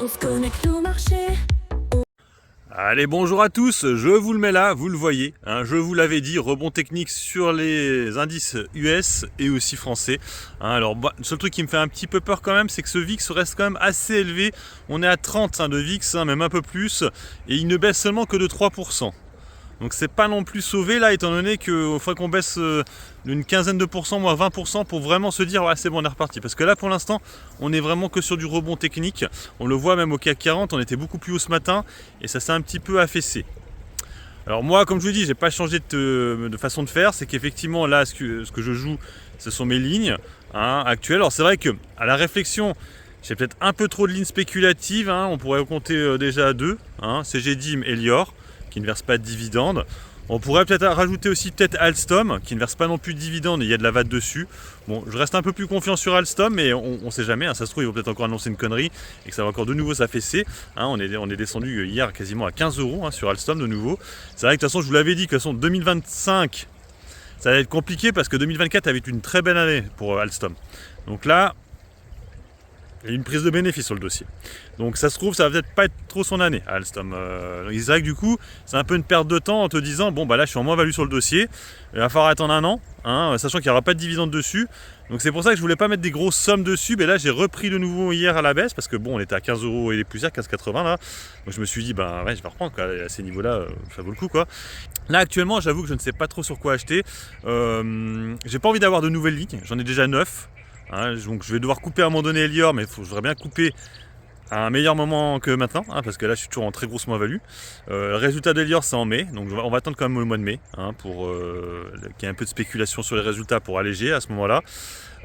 On se connecte au marché. Allez, bonjour à tous, je vous le mets là, vous le voyez, hein, je vous l'avais dit, rebond technique sur les indices US et aussi français. Hein, alors, le seul truc qui me fait un petit peu peur quand même, c'est que ce VIX reste quand même assez élevé. On est à 30 de VIX, même un peu plus, et il ne baisse seulement que de 3%. Donc c'est pas non plus sauvé là, étant donné qu'il faudrait qu'on baisse d'une quinzaine de pourcents, moins 20% pour vraiment se dire ouais, c'est bon, on est reparti. Parce que là pour l'instant, on est vraiment que sur du rebond technique. On le voit même au CAC 40, on était beaucoup plus haut ce matin et ça s'est un petit peu affaissé. Alors moi, comme je vous dis, j'ai pas changé de façon de faire. C'est qu'effectivement là, ce que je joue, ce sont mes lignes actuelles. Alors c'est vrai que à la réflexion, j'ai peut-être un peu trop de lignes spéculatives. On pourrait compter déjà à deux, CGDIM et Elior, qui ne verse pas de dividendes. On pourrait peut-être rajouter aussi Alstom, qui ne verse pas non plus de dividendes, et il y a de la VAT dessus. Bon, je reste un peu plus confiant sur Alstom, mais on ne sait jamais, ça se trouve, ils vont peut-être encore annoncer une connerie, et que ça va encore de nouveau s'affaisser. On est descendu hier quasiment à 15 € sur Alstom de nouveau. C'est vrai que de toute façon, je vous l'avais dit, que de toute façon, 2025, ça va être compliqué, parce que 2024 avait été une très belle année pour Alstom. Donc là, il y a une prise de bénéfice sur le dossier. Donc ça se trouve, ça va peut-être pas être trop son année à Alstom. C'est vrai que du coup, c'est un peu une perte de temps en te disant, bon bah là je suis en moins-value sur le dossier, il va falloir attendre un an, sachant qu'il n'y aura pas de dividende dessus. Donc c'est pour ça que je voulais pas mettre des grosses sommes dessus, mais là j'ai repris de nouveau hier à la baisse, parce que bon, on était à 15 € et les poussières, 15,80 là. Donc je me suis dit, bah ouais, je vais reprendre quoi. À ces niveaux-là, ça vaut le coup quoi. Là actuellement, j'avoue que je ne sais pas trop sur quoi acheter. J'ai pas envie d'avoir de nouvelles lignes, j'en ai déjà 9. Donc je vais devoir couper à un moment donné Elior, mais je voudrais bien couper à un meilleur moment que maintenant, parce que là je suis toujours en très grosse moins-value. Le résultat d'Elior c'est en mai, donc on va attendre quand même le mois de mai pour qu'il y ait un peu de spéculation sur les résultats pour alléger à ce moment-là.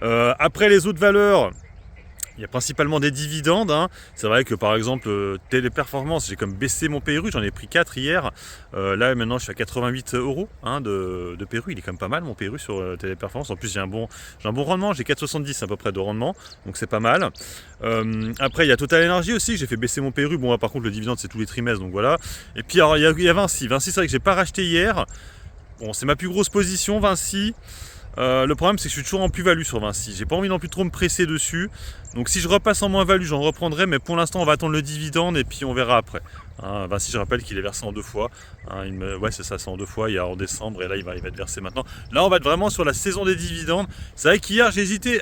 Après les autres valeurs, il y a principalement des dividendes. C'est vrai que par exemple, Téléperformance, j'ai comme baissé mon PRU, j'en ai pris 4 hier. Là maintenant je suis à 88 € de PRU, il est quand même pas mal mon PRU sur Téléperformance. En plus j'ai un bon rendement, j'ai 4,70 à peu près de rendement, donc c'est pas mal. Après il y a Total Energy aussi, j'ai fait baisser mon PRU. Bon là, par contre le dividende c'est tous les trimestres, donc voilà. Et puis alors, il y a Vinci. Vinci c'est vrai que j'ai pas racheté hier. Bon, c'est ma plus grosse position Vinci. Le problème c'est que je suis toujours en plus-value sur Vinci. J'ai pas envie non plus trop me presser dessus. Donc si je repasse en moins-value, j'en reprendrai, mais pour l'instant on va attendre le dividende et puis on verra après. Vinci, je rappelle qu'il est versé en 2 fois. Ouais, c'est ça, c'est en 2 fois. Il y a en décembre et là il va être versé maintenant. Là on va être vraiment sur la saison des dividendes. C'est vrai qu'hier j'ai hésité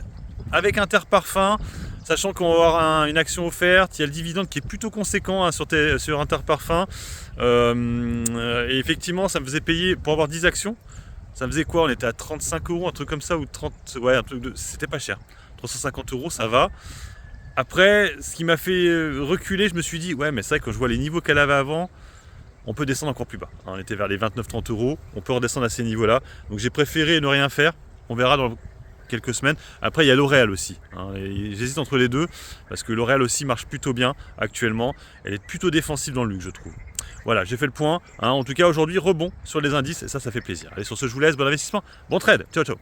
avec Interparfums, sachant qu'on va avoir une action offerte. Il y a le dividende qui est plutôt conséquent sur Interparfums. Et effectivement ça me faisait payer pour avoir 10 actions. Ça me faisait quoi? On était à 35 €, un truc comme ça, ou 30, ouais, un truc c'était pas cher. 350 €, ça va. Après, ce qui m'a fait reculer, je me suis dit, ouais, mais c'est vrai que quand je vois les niveaux qu'elle avait avant, on peut descendre encore plus bas. On était vers les 29-30 €, on peut redescendre à ces niveaux-là. Donc j'ai préféré ne rien faire. On verra dans quelques semaines. Après, il y a L'Oréal aussi. J'hésite entre les deux, parce que L'Oréal aussi marche plutôt bien actuellement. Elle est plutôt défensive dans le luxe, je trouve. Voilà, j'ai fait le point. En tout cas, aujourd'hui, rebond sur les indices, et ça fait plaisir. Allez, sur ce, je vous laisse. Bon investissement, bon trade. Ciao, ciao.